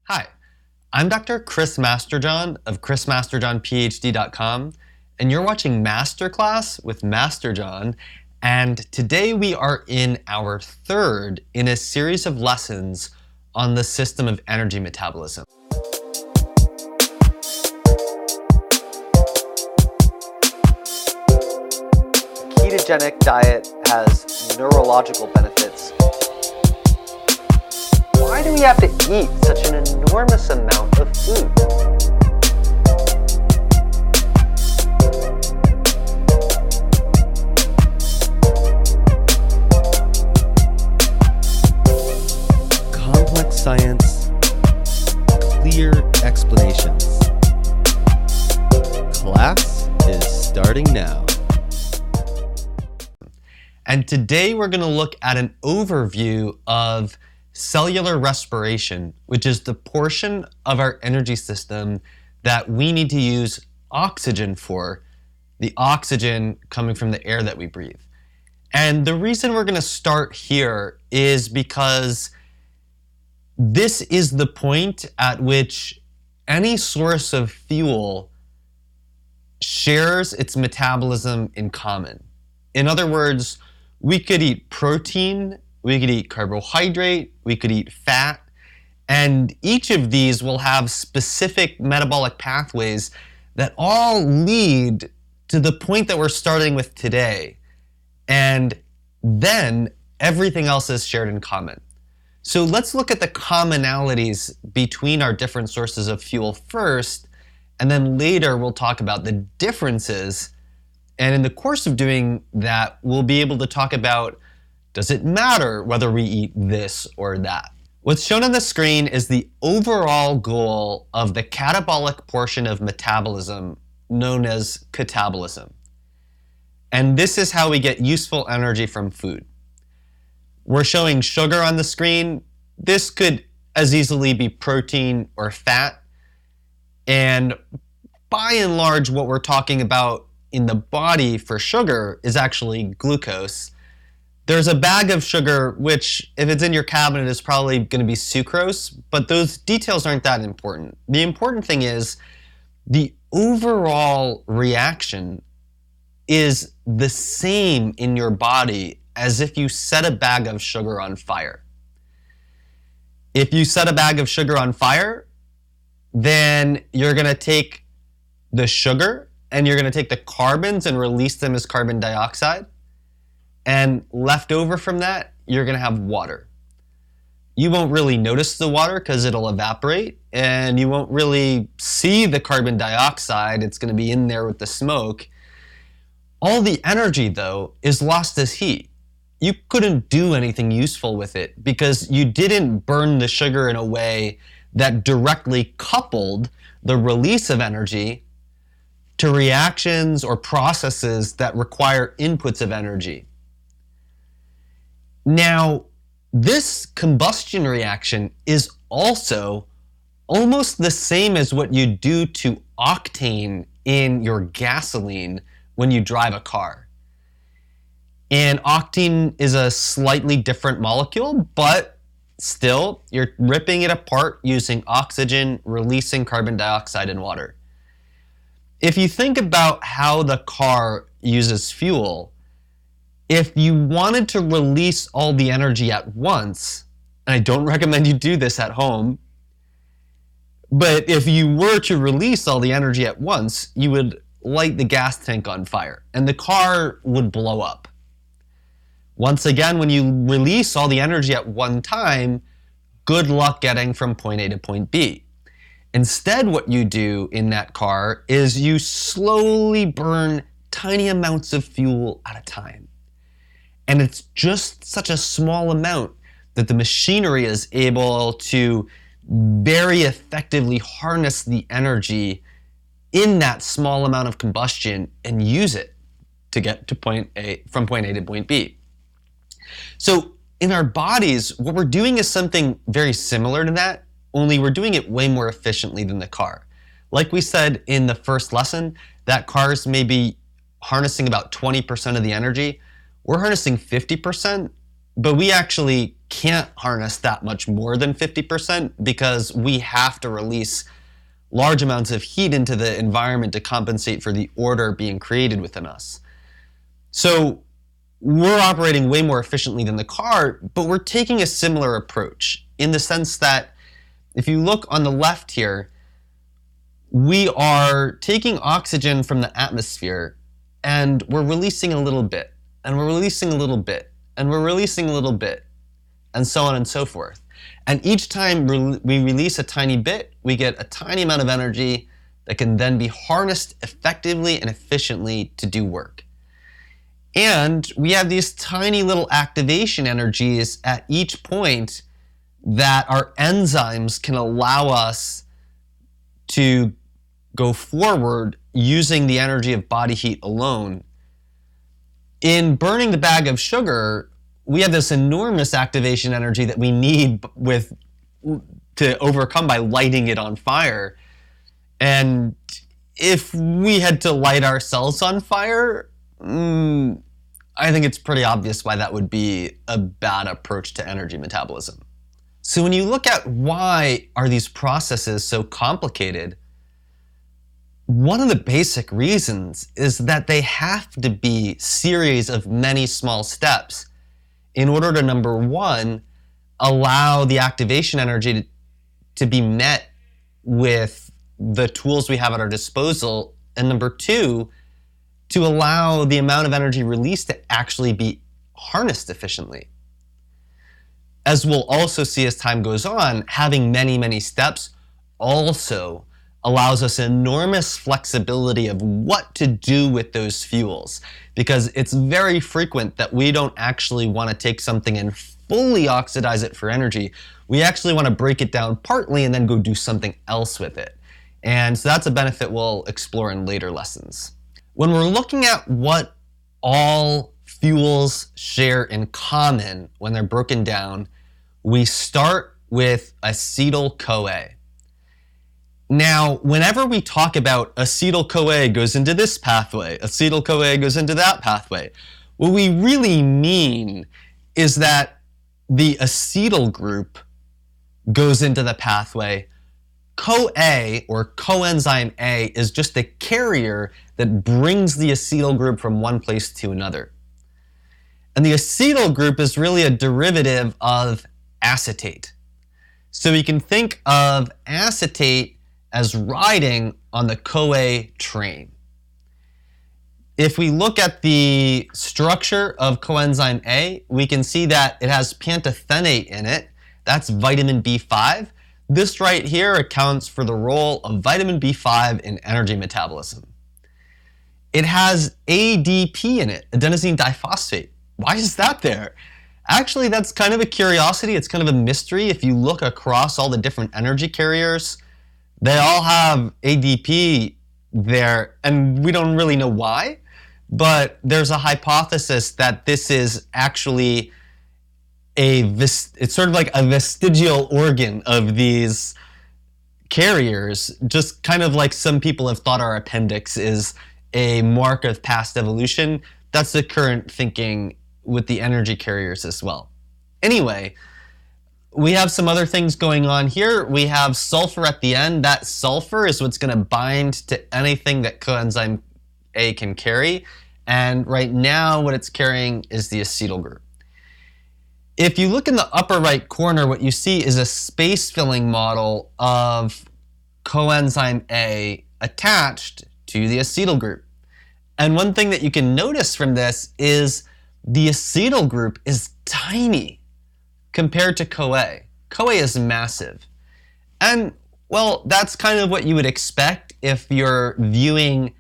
Hi, I'm Dr. Chris Masterjohn of chrismasterjohnphd.com, and you're watching Masterclass with Master John, and today we are in our third in a series of lessons on the system of energy metabolism. Ketogenic diet has neurological benefits. Why do we have to eat such an enormous amount of food? Complex science, clear explanations. Class is starting now. And today we're going to look at an overview of cellular respiration, which is the portion of our energy system that we need to use oxygen for, the oxygen coming from the air that we breathe. And the reason we're going to start here is because this is the point at which any source of fuel shares its metabolism in common. In other words, we could eat protein, we could eat carbohydrate, we could eat fat, and each of these will have specific metabolic pathways that all lead to the point that we're starting with today. And then everything else is shared in common. So let's look at the commonalities between our different sources of fuel first, and then later we'll talk about the differences. And in the course of doing that, we'll be able to talk about, does it matter whether we eat this or that? What's shown on the screen is the overall goal of the catabolic portion of metabolism, known as catabolism. And this is how we get useful energy from food. We're showing sugar on the screen. This could as easily be protein or fat. And by and large, what we're talking about in the body for sugar is actually glucose. There's a bag of sugar, which if it's in your cabinet is probably going to be sucrose, but those details aren't that important. The important thing is the overall reaction is the same in your body as if you set a bag of sugar on fire. If you set a bag of sugar on fire, then you're going to take the sugar and you're going to take the carbons and release them as carbon dioxide. And left over from that, you're going to have water. You won't really notice the water because it'll evaporate, and you won't really see the carbon dioxide. It's going to be in there with the smoke. All the energy, though, is lost as heat. You couldn't do anything useful with it because you didn't burn the sugar in a way that directly coupled the release of energy to reactions or processes that require inputs of energy. Now, this combustion reaction is also almost the same as what you do to octane in your gasoline when you drive a car. And octane is a slightly different molecule, but still, you're ripping it apart using oxygen, releasing carbon dioxide and water. If you think about how the car uses fuel, if you wanted to release all the energy at once, and I don't recommend you do this at home, but if you were to release all the energy at once, you would light the gas tank on fire and the car would blow up. Once again, when you release all the energy at one time, good luck getting from point A to point B. Instead, what you do in that car is you slowly burn tiny amounts of fuel at a time. And it's just such a small amount that the machinery is able to very effectively harness the energy in that small amount of combustion and use it to get to from point A to point B. So in our bodies, what we're doing is something very similar to that, only we're doing it way more efficiently than the car. Like we said in the first lesson, that cars may be harnessing about 20% of the energy. We're harnessing 50%, but we actually can't harness that much more than 50% because we have to release large amounts of heat into the environment to compensate for the order being created within us. So we're operating way more efficiently than the car, but we're taking a similar approach in the sense that if you look on the left here, we are taking oxygen from the atmosphere and we're releasing a little bit, and we're releasing a little bit, and we're releasing a little bit, and so on and so forth. And each time we release a tiny bit, we get a tiny amount of energy that can then be harnessed effectively and efficiently to do work. And we have these tiny little activation energies at each point that our enzymes can allow us to go forward using the energy of body heat alone. In burning the bag of sugar, we have this enormous activation energy that we need to overcome by lighting it on fire. And if we had to light ourselves on fire, I think it's pretty obvious why that would be a bad approach to energy metabolism. So when you look at why are these processes so complicated, one of the basic reasons is that they have to be series of many small steps in order to, number one, allow the activation energy to be met with the tools we have at our disposal, and number two, to allow the amount of energy released to actually be harnessed efficiently. As we'll also see as time goes on, having many, many steps also allows us enormous flexibility of what to do with those fuels, because it's very frequent that we don't actually want to take something and fully oxidize it for energy. We actually want to break it down partly and then go do something else with it. And so that's a benefit we'll explore in later lessons. When we're looking at what all fuels share in common when they're broken down, we start with acetyl-CoA. Now, whenever we talk about acetyl-CoA goes into this pathway, acetyl-CoA goes into that pathway, what we really mean is that the acetyl group goes into the pathway. CoA, or coenzyme A, is just a carrier that brings the acetyl group from one place to another. And the acetyl group is really a derivative of acetate. So we can think of acetate as riding on the CoA train. If we look at the structure of coenzyme A, we can see that it has pantothenate in it. That's vitamin B5. This right here accounts for the role of vitamin B5 in energy metabolism. It has ADP in it, adenosine diphosphate. Why is that there? Actually, that's kind of a curiosity. It's kind of a mystery. If you look across all the different energy carriers, they all have ADP there, and we don't really know why, but there's a hypothesis that this is actually it's sort of like a vestigial organ of these carriers, just kind of like some people have thought our appendix is a mark of past evolution. That's the current thinking with the energy carriers as well. Anyway, we have some other things going on here. We have sulfur at the end. That sulfur is what's going to bind to anything that coenzyme A can carry. And right now, what it's carrying is the acetyl group. If you look in the upper right corner, what you see is a space-filling model of coenzyme A attached to the acetyl group. And one thing that you can notice from this is the acetyl group is tiny compared to CoA. CoA is massive. And, well, that's kind of what you would expect if you're viewing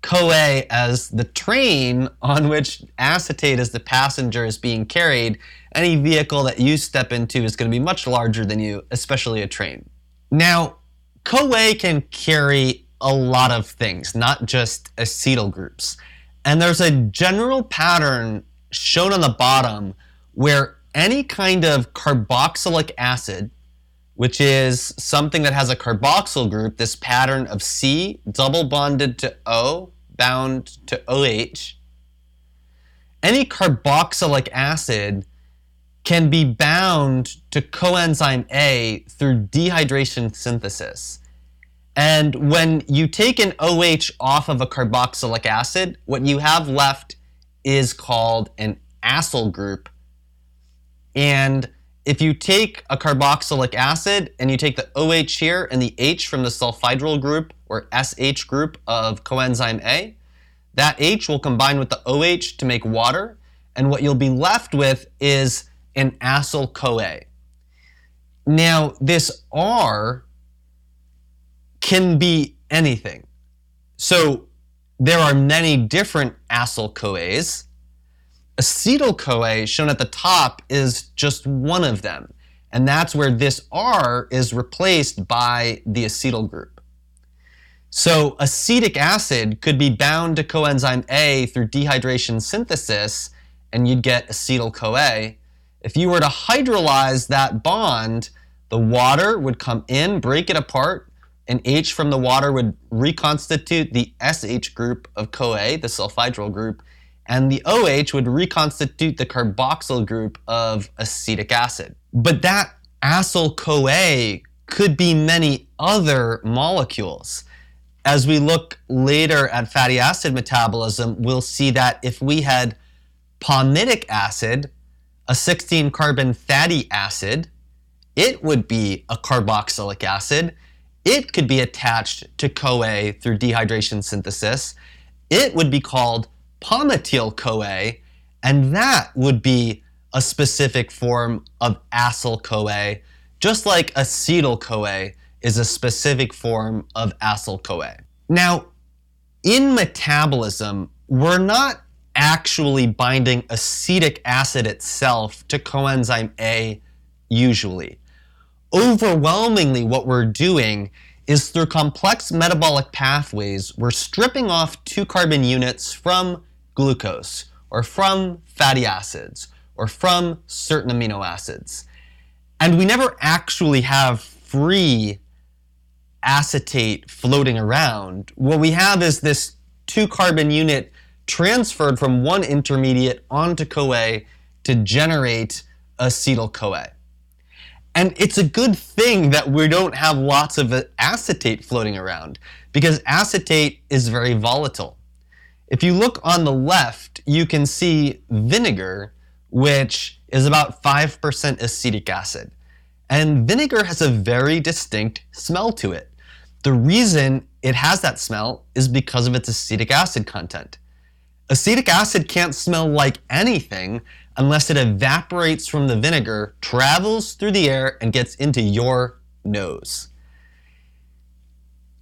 CoA as the train on which acetate as the passenger is being carried. Any vehicle that you step into is going to be much larger than you, especially a train. Now, CoA can carry a lot of things, not just acetyl groups. And there's a general pattern shown on the bottom where any kind of carboxylic acid, which is something that has a carboxyl group, this pattern of C double bonded to O, bound to OH, any carboxylic acid can be bound to coenzyme A through dehydration synthesis. And when you take an OH off of a carboxylic acid, what you have left is called an acyl group. And if you take a carboxylic acid and you take the OH here and the H from the sulfhydryl group or SH group of coenzyme A, that H will combine with the OH to make water, and what you'll be left with is an acyl-CoA. Now, this R can be anything. So there are many different acyl-CoAs. Acetyl-CoA, shown at the top, is just one of them. And that's where this R is replaced by the acetyl group. So acetic acid could be bound to coenzyme A through dehydration synthesis, and you'd get acetyl-CoA. If you were to hydrolyze that bond, the water would come in, break it apart, and H from the water would reconstitute the SH group of CoA, the sulfhydryl group, and the OH would reconstitute the carboxyl group of acetic acid. But that acyl-CoA could be many other molecules. As we look later at fatty acid metabolism, we'll see that if we had palmitic acid, a 16-carbon fatty acid, it would be a carboxylic acid. It could be attached to CoA through dehydration synthesis. It would be called palmitoyl-CoA, and that would be a specific form of acyl-CoA, just like acetyl-CoA is a specific form of acyl-CoA. Now, in metabolism, we're not actually binding acetic acid itself to coenzyme A usually. Overwhelmingly, what we're doing is through complex metabolic pathways, we're stripping off 2 carbon units from glucose, or from fatty acids, or from certain amino acids. And we never actually have free acetate floating around. What we have is this 2 carbon unit transferred from one intermediate onto CoA to generate acetyl-CoA. And it's a good thing that we don't have lots of acetate floating around, because acetate is very volatile. If you look on the left, you can see vinegar, which is about 5% acetic acid. And vinegar has a very distinct smell to it. The reason it has that smell is because of its acetic acid content. Acetic acid can't smell like anything unless it evaporates from the vinegar, travels through the air, and gets into your nose.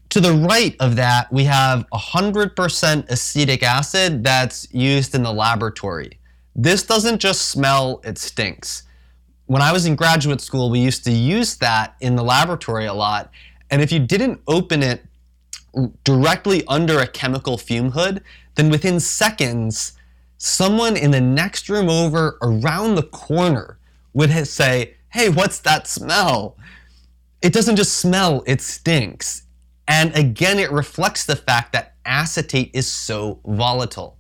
To the right of that, we have 100% acetic acid that's used in the laboratory. This doesn't just smell, it stinks. When I was in graduate school, we used to use that in the laboratory a lot, and if you didn't open it directly under a chemical fume hood, then within seconds, someone in the next room over, around the corner, would say, "Hey, what's that smell?" It doesn't just smell, it stinks. And again, it reflects the fact that acetate is so volatile.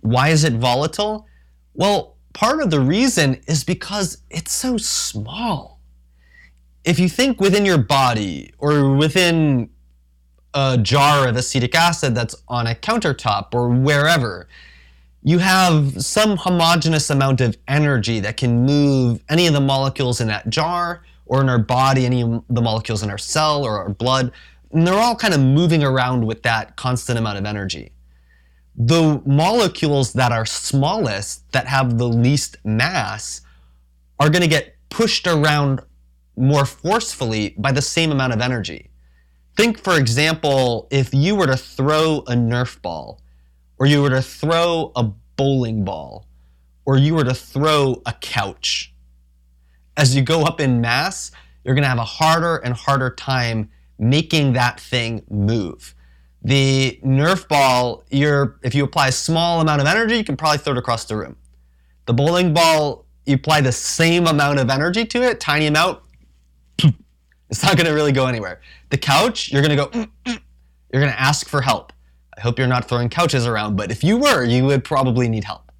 Why is it volatile? Well, part of the reason is because it's so small. If you think within your body or within a jar of acetic acid that's on a countertop or wherever, you have some homogeneous amount of energy that can move any of the molecules in that jar, or in our body, any of the molecules in our cell or our blood, and they're all kind of moving around with that constant amount of energy. The molecules that are smallest, that have the least mass, are going to get pushed around more forcefully by the same amount of energy. Think, for example, if you were to throw a Nerf ball, or you were to throw a bowling ball, or you were to throw a couch. As you go up in mass, you're going to have a harder and harder time making that thing move. The Nerf ball, if you apply a small amount of energy, you can probably throw it across the room. The bowling ball, you apply the same amount of energy to it, tiny amount, it's not going to really go anywhere. The couch, you're going to go, you're going to ask for help. I hope you're not throwing couches around, but if you were, you would probably need help.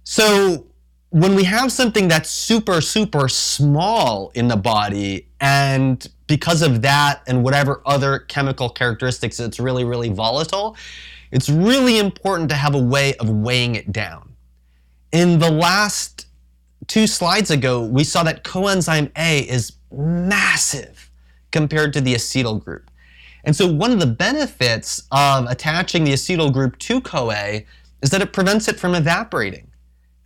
So When we have something that's super, super small in the body, and because of that and whatever other chemical characteristics, it's really, really volatile, it's really important to have a way of weighing it down. In the last 2 slides ago, we saw that coenzyme A is massive compared to the acetyl group. And so one of the benefits of attaching the acetyl group to CoA is that it prevents it from evaporating.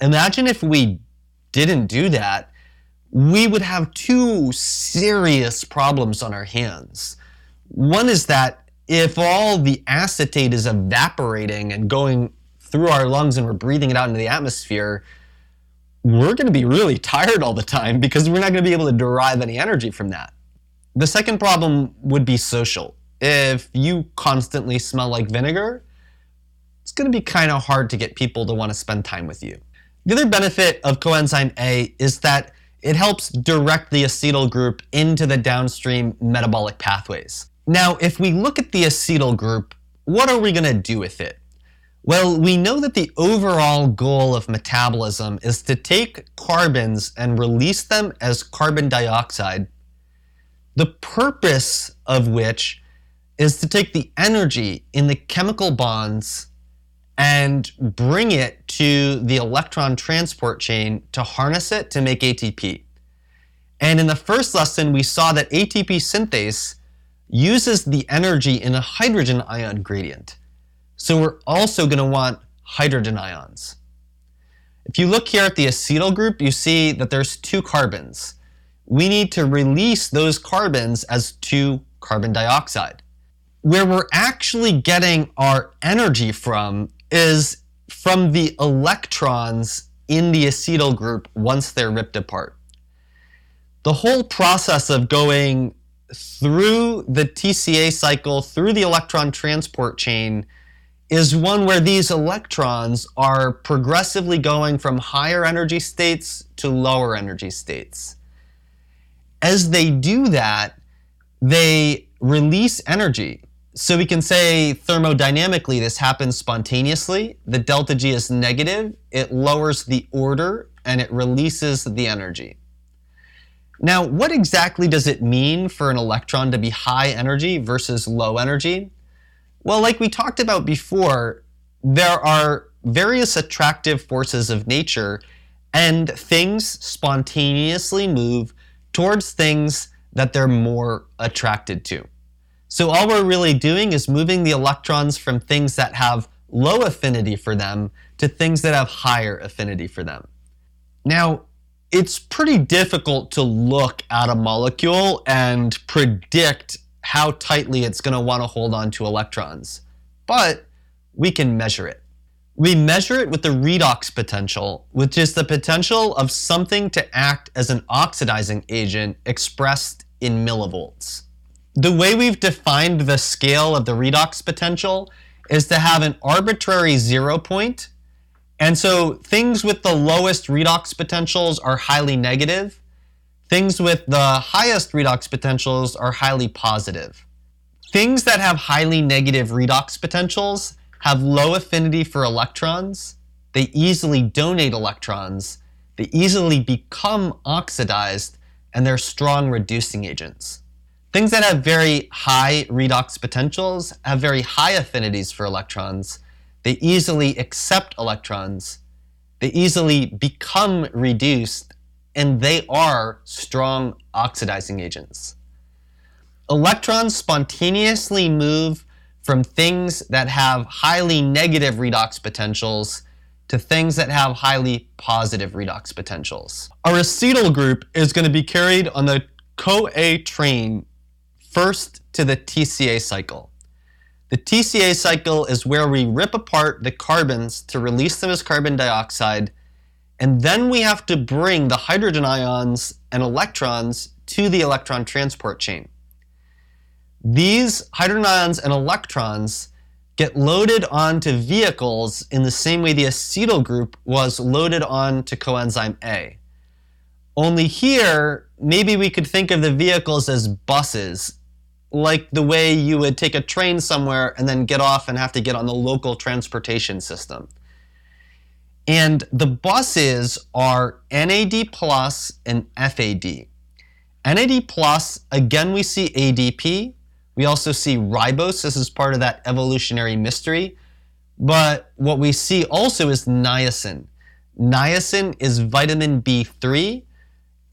Imagine if we didn't do that, we would have 2 serious problems on our hands. One is that if all the acetate is evaporating and going through our lungs and we're breathing it out into the atmosphere, we're going to be really tired all the time because we're not going to be able to derive any energy from that. The second problem would be social. If you constantly smell like vinegar, it's going to be kind of hard to get people to want to spend time with you. The other benefit of coenzyme A is that it helps direct the acetyl group into the downstream metabolic pathways. Now, if we look at the acetyl group, what are we going to do with it? Well, we know that the overall goal of metabolism is to take carbons and release them as carbon dioxide, the purpose of which is to take the energy in the chemical bonds and bring it to the electron transport chain to harness it to make ATP. And in the first lesson, we saw that ATP synthase uses the energy in a hydrogen ion gradient. So we're also going to want hydrogen ions. If you look here at the acetyl group, you see that there's 2 carbons. We need to release those carbons as 2 carbon dioxide. Where we're actually getting our energy from is from the electrons in the acetyl group once they're ripped apart. The whole process of going through the TCA cycle, through the electron transport chain, is one where these electrons are progressively going from higher energy states to lower energy states. As they do that, they release energy. So we can say thermodynamically this happens spontaneously. The delta G is negative, it lowers the order, and it releases the energy. Now, what exactly does it mean for an electron to be high energy versus low energy? Well, like we talked about before, there are various attractive forces of nature, and things spontaneously move towards things that they're more attracted to. So all we're really doing is moving the electrons from things that have low affinity for them to things that have higher affinity for them. Now, it's pretty difficult to look at a molecule and predict how tightly it's going to want to hold on to electrons, but we can measure it. We measure it with the redox potential, which is the potential of something to act as an oxidizing agent expressed in millivolts. The way we've defined the scale of the redox potential is to have an arbitrary 0 point. And so things with the lowest redox potentials are highly negative. Things with the highest redox potentials are highly positive. Things that have highly negative redox potentials have low affinity for electrons. They easily donate electrons. They easily become oxidized, and they're strong reducing agents. Things that have very high redox potentials have very high affinities for electrons. They easily accept electrons. They easily become reduced, and they are strong oxidizing agents. Electrons spontaneously move from things that have highly negative redox potentials to things that have highly positive redox potentials. Our acetyl group is going to be carried on the CoA train first to the TCA cycle. The TCA cycle is where we rip apart the carbons to release them as carbon dioxide, and then we have to bring the hydrogen ions and electrons to the electron transport chain. These hydrogen ions and electrons get loaded onto vehicles in the same way the acetyl group was loaded onto coenzyme A. Only here, maybe we could think of the vehicles as buses, like the way you would take a train somewhere and then get off and have to get on the local transportation system. And the buses are NAD plus and FAD. NAD plus, again, we see ADP. We also see ribose. This is part of that evolutionary mystery. But what we see also is niacin. Niacin is vitamin B3.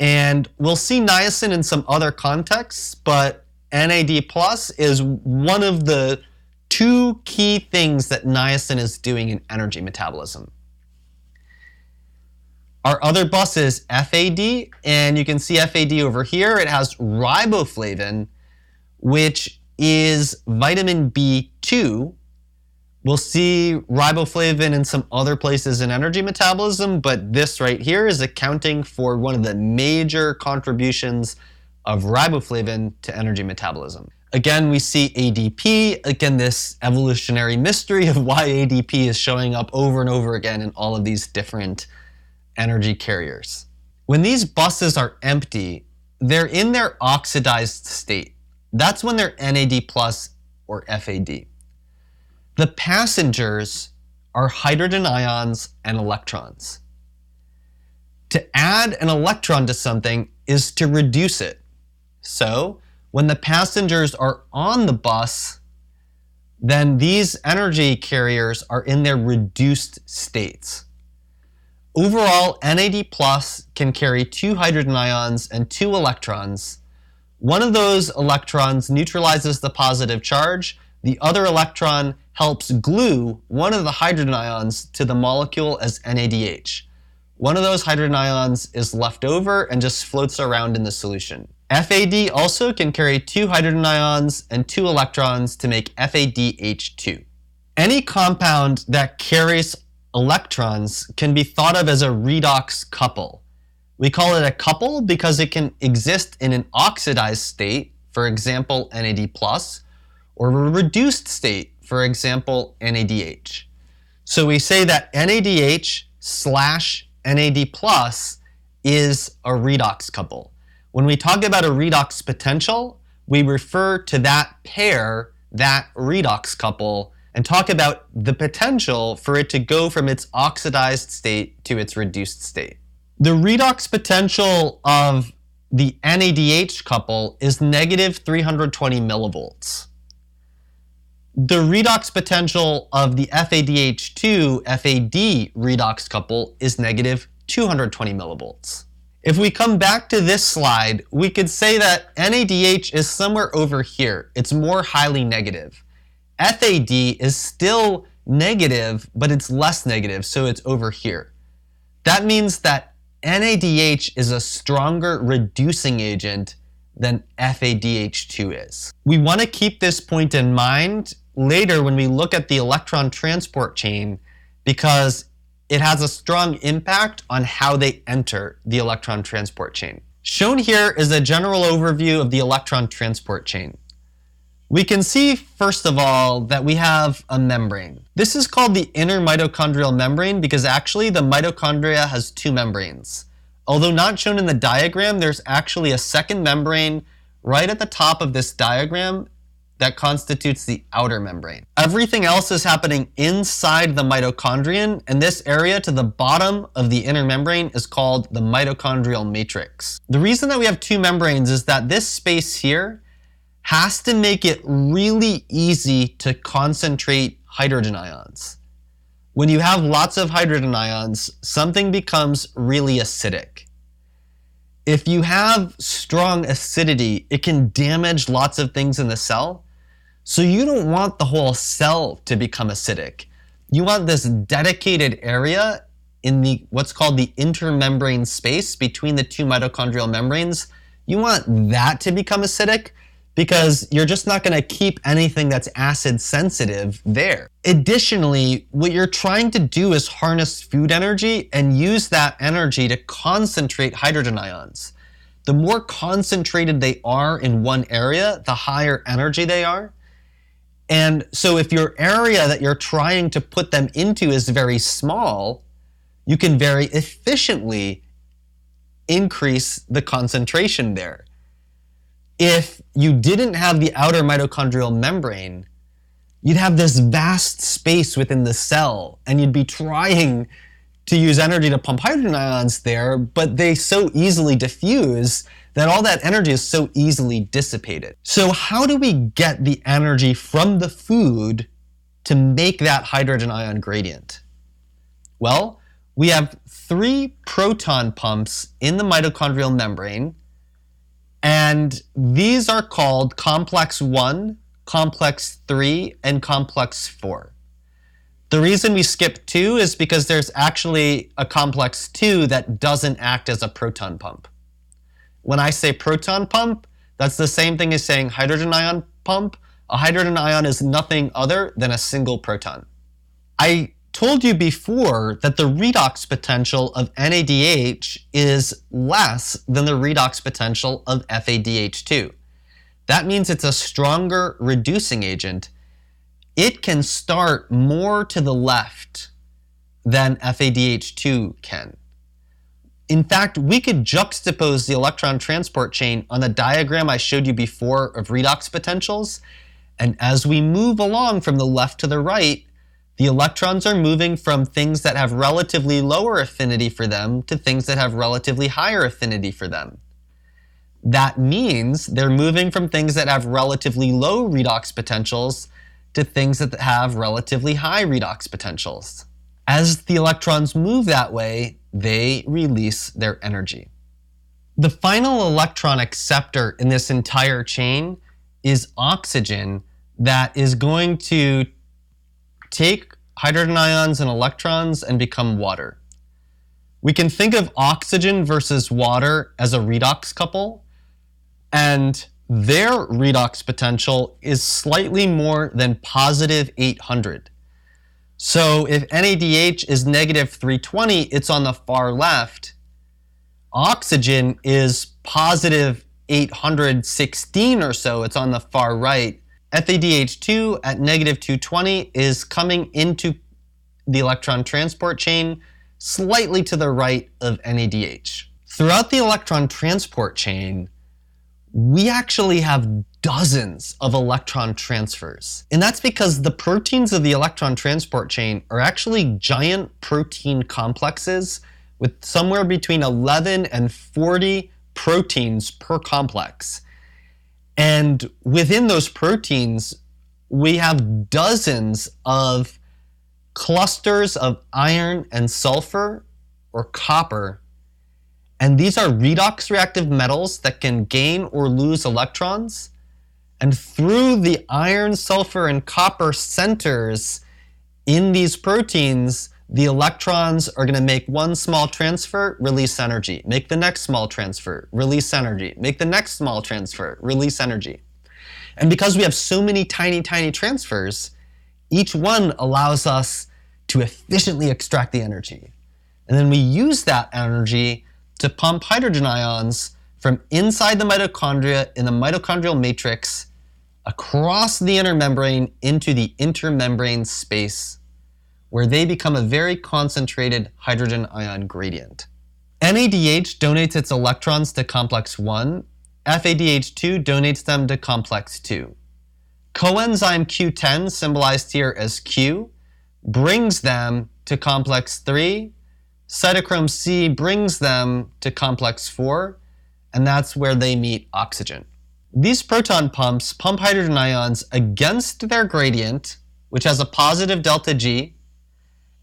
And we'll see niacin in some other contexts, but NAD plus is one of the two key things that niacin is doing in energy metabolism. Our other bus is FAD, and you can see FAD over here. It has riboflavin, which is vitamin B2. We'll see riboflavin in some other places in energy metabolism, but this right here is accounting for one of the major contributions of riboflavin to energy metabolism. Again, we see ADP, again, this evolutionary mystery of why ADP is showing up over and over again in all of these different energy carriers. When these buses are empty, they're in their oxidized state. That's when they're NAD plus or FAD. The passengers are hydrogen ions and electrons. To add an electron to something is to reduce it. So when the passengers are on the bus, then these energy carriers are in their reduced states. Overall, NAD plus can carry 2 hydrogen ions and 2 electrons. One of those electrons neutralizes the positive charge. The other electron helps glue one of the hydrogen ions to the molecule as NADH. One of those hydrogen ions is left over and just floats around in the solution. FAD also can carry 2 hydrogen ions and 2 electrons to make FADH2. Any compound that carries electrons can be thought of as a redox couple. We call it a couple because it can exist in an oxidized state, for example, NAD+, or a reduced state, for example, NADH. So we say that NADH / NAD+ is a redox couple. When we talk about a redox potential, we refer to that pair, that redox couple, and talk about the potential for it to go from its oxidized state to its reduced state. The redox potential of the NADH couple is negative 320 millivolts. The redox potential of the FADH2 FAD redox couple is negative 220 millivolts. If we come back to this slide, we could say that NADH is somewhere over here. It's more highly negative. FAD is still negative, but it's less negative, so it's over here. That means that NADH is a stronger reducing agent than FADH2 is. We want to keep this point in mind later when we look at the electron transport chain because it has a strong impact on how they enter the electron transport chain. Shown here is a general overview of the electron transport chain. We can see, first of all, that we have a membrane. This is called the inner mitochondrial membrane because actually the mitochondria has 2 membranes. Although not shown in the diagram, there's actually a second membrane right at the top of this diagram that constitutes the outer membrane. Everything else is happening inside the mitochondrion, and this area to the bottom of the inner membrane is called the mitochondrial matrix. The reason that we have 2 membranes is that this space here has to make it really easy to concentrate hydrogen ions. When you have lots of hydrogen ions, something becomes really acidic. If you have strong acidity, it can damage lots of things in the cell. So you don't want the whole cell to become acidic. You want this dedicated area in the what's called the intermembrane space between the 2 mitochondrial membranes. You want that to become acidic because you're just not going to keep anything that's acid sensitive there. Additionally, what you're trying to do is harness food energy and use that energy to concentrate hydrogen ions. The more concentrated they are in one area, the higher energy they are. And so if your area that you're trying to put them into is very small, you can very efficiently increase the concentration there. If you didn't have the outer mitochondrial membrane, you'd have this vast space within the cell, and you'd be trying to use energy to pump hydrogen ions there, but they so easily diffuse that all that energy is so easily dissipated. So how do we get the energy from the food to make that hydrogen ion gradient? Well, we have 3 proton pumps in the mitochondrial membrane, and these are called complex 1, complex 3, and complex 4. The reason we skip 2 is because there's actually a complex 2 that doesn't act as a proton pump. When I say proton pump, that's the same thing as saying hydrogen ion pump. A hydrogen ion is nothing other than a single proton. I told you before that the redox potential of NADH is less than the redox potential of FADH2. That means it's a stronger reducing agent. It can start more to the left than FADH2 can. In fact, we could juxtapose the electron transport chain on the diagram I showed you before of redox potentials, and as we move along from the left to the right, the electrons are moving from things that have relatively lower affinity for them to things that have relatively higher affinity for them. That means they're moving from things that have relatively low redox potentials to things that have relatively high redox potentials. As the electrons move that way, they release their energy. The final electron acceptor in this entire chain is oxygen that is going to take hydrogen ions and electrons and become water. We can think of oxygen versus water as a redox couple, and their redox potential is slightly more than positive 800. So if NADH is negative 320, it's on the far left. Oxygen is positive 816 or so, it's on the far right. FADH2 at negative 220 is coming into the electron transport chain slightly to the right of NADH. Throughout the electron transport chain, we actually have dozens of electron transfers. And that's because the proteins of the electron transport chain are actually giant protein complexes with somewhere between 11 and 40 proteins per complex. And within those proteins, we have dozens of clusters of iron and sulfur or copper. And these are redox reactive metals that can gain or lose electrons. And through the iron, sulfur, and copper centers in these proteins, the electrons are going to make one small transfer, release energy. Make the next small transfer, release energy. Make the next small transfer, release energy. And because we have so many tiny, tiny transfers, each one allows us to efficiently extract the energy. And then we use that energy to pump hydrogen ions from inside the mitochondria in the mitochondrial matrix across the inner membrane into the intermembrane space, where they become a very concentrated hydrogen ion gradient. NADH donates its electrons to complex 1, FADH2 donates them to complex 2. Coenzyme Q10, symbolized here as Q, brings them to complex 3, cytochrome C brings them to complex 4, and that's where they meet oxygen. These proton pumps pump hydrogen ions against their gradient, which has a positive delta G,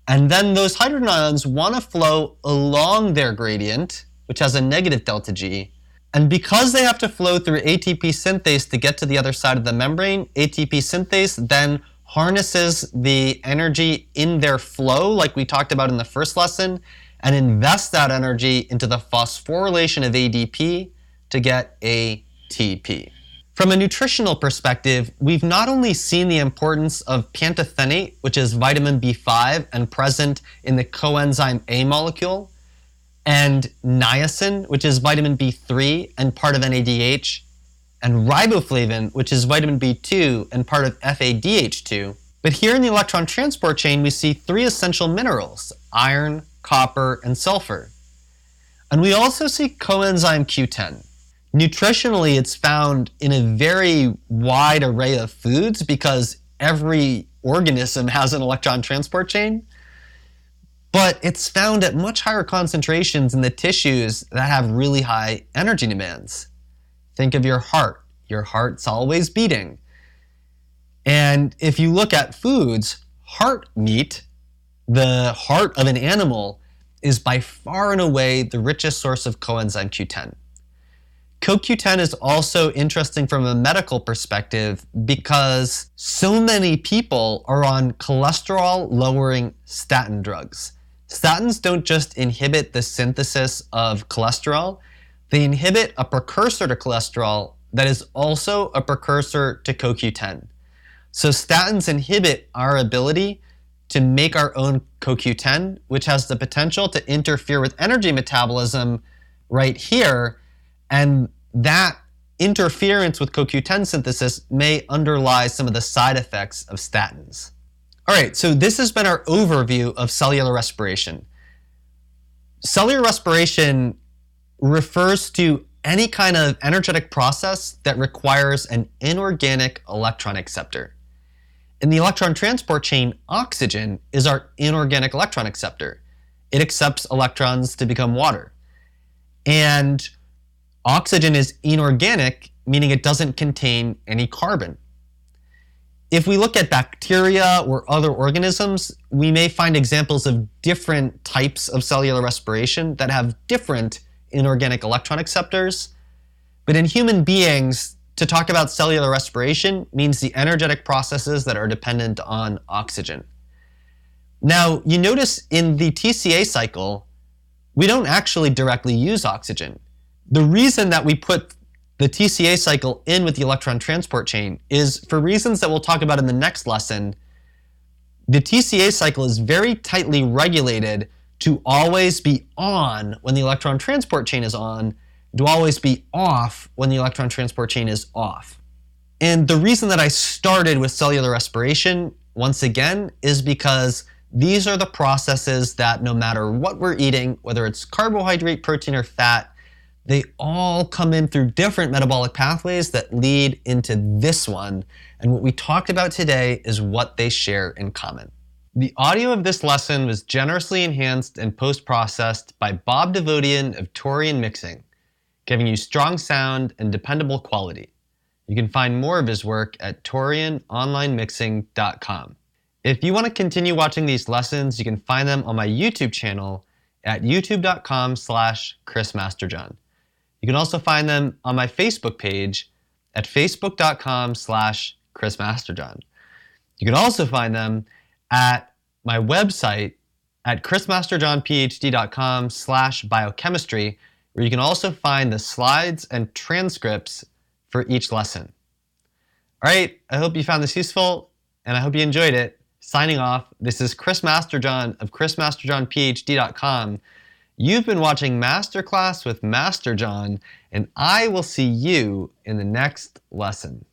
and then those hydrogen ions want to flow along their gradient, which has a negative delta G, and because they have to flow through ATP synthase to get to the other side of the membrane, ATP synthase then harnesses the energy in their flow, like we talked about in the first lesson, and invests that energy into the phosphorylation of ADP to get ATP. From a nutritional perspective, we've not only seen the importance of pantothenate, which is vitamin B5 and present in the coenzyme A molecule, and niacin, which is vitamin B3 and part of NADH, and riboflavin, which is vitamin B2 and part of FADH2. But here in the electron transport chain, we see 3 essential minerals: iron, copper, and sulfur. And we also see coenzyme Q10. Nutritionally, it's found in a very wide array of foods because every organism has an electron transport chain. but it's found at much higher concentrations in the tissues that have really high energy demands. Think of your heart. Your heart's always beating. And if you look at foods, heart meat, the heart of an animal, is by far and away the richest source of coenzyme Q10. CoQ10 is also interesting from a medical perspective because so many people are on cholesterol-lowering statin drugs. Statins don't just inhibit the synthesis of cholesterol, they inhibit a precursor to cholesterol that is also a precursor to CoQ10. So statins inhibit our ability to make our own CoQ10, which has the potential to interfere with energy metabolism right here, and that interference with CoQ10 synthesis may underlie some of the side effects of statins. All right, so this has been our overview of cellular respiration. Cellular respiration refers to any kind of energetic process that requires an inorganic electron acceptor. In the electron transport chain, oxygen is our inorganic electron acceptor. It accepts electrons to become water. And oxygen is inorganic, meaning it doesn't contain any carbon. If we look at bacteria or other organisms, we may find examples of different types of cellular respiration that have different inorganic electron acceptors. But in human beings, to talk about cellular respiration means the energetic processes that are dependent on oxygen. Now, you notice in the TCA cycle, we don't actually directly use oxygen. The reason that we put the TCA cycle in with the electron transport chain is for reasons that we'll talk about in the next lesson. The TCA cycle is very tightly regulated to always be on when the electron transport chain is on, to always be off when the electron transport chain is off. And the reason that I started with cellular respiration, once again, is because these are the processes that no matter what we're eating, whether it's carbohydrate, protein, or fat, they all come in through different metabolic pathways that lead into this one. And what we talked about today is what they share in common. The audio of this lesson was generously enhanced and post-processed by Bob Devodian of Torian Mixing, giving you strong sound and dependable quality. You can find more of his work at torianonlinemixing.com. If you want to continue watching these lessons, you can find them on my YouTube channel at youtube.com/chrismasterjohn. You can also find them on my Facebook page at facebook.com/chrismasterjohn. You can also find them at my website at chrismasterjohnphd.com/biochemistry, where you can also find the slides and transcripts for each lesson. All right, I hope you found this useful, and I hope you enjoyed it. Signing off, this is Chris Masterjohn of chrismasterjohnphd.com. You've been watching Masterclass with Master John, and I will see you in the next lesson.